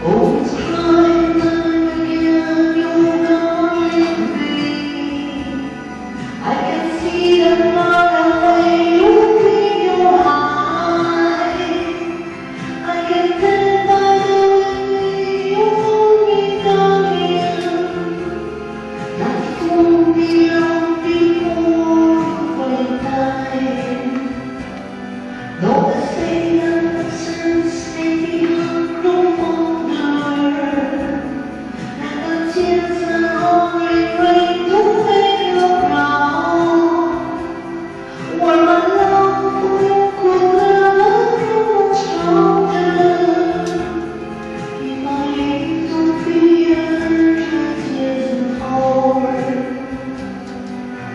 Oh, it's crying time again, you're calling me. I can see the far away, look in your eyes. I can tell by the way you hold me darling, that it won't be long before you time. Though the same absence may be grown older, and the tears are only rain to fade around, while my love for you could never grow stronger, if I aim to be urgent years forward.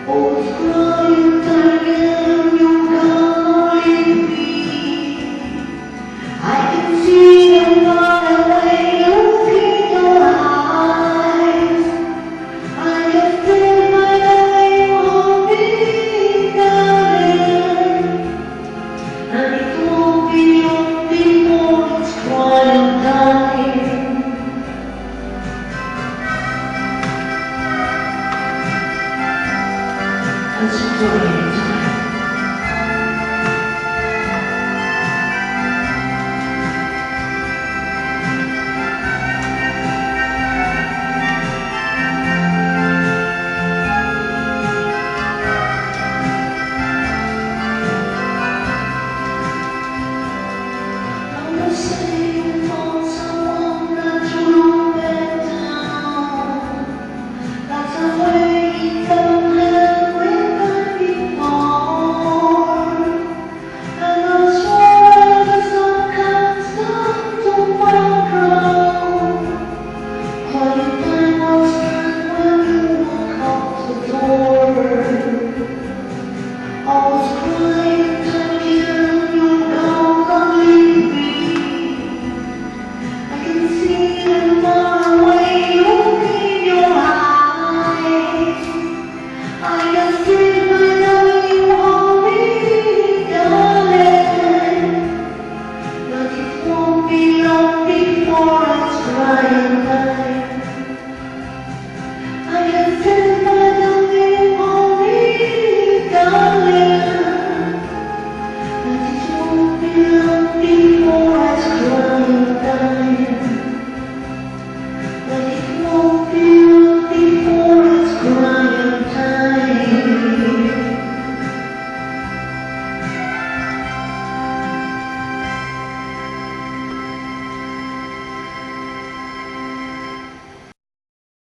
Oh, it's crying time, you calling me. I can see them far away, look in your eyes. I can feel by the way you hold me, darling, and it won't be long before it's crying time. It's crying time. I'm saying for someone that you let down. That's the way it felt when before. And I swear the sun can't stand to my ground. Quiet time was spent when you walk out the door. I was crying time again, you gone and leave me. I can see them far away, look in your eyes. I can feel by the way you hold me, darling, but it won't be long before it's crying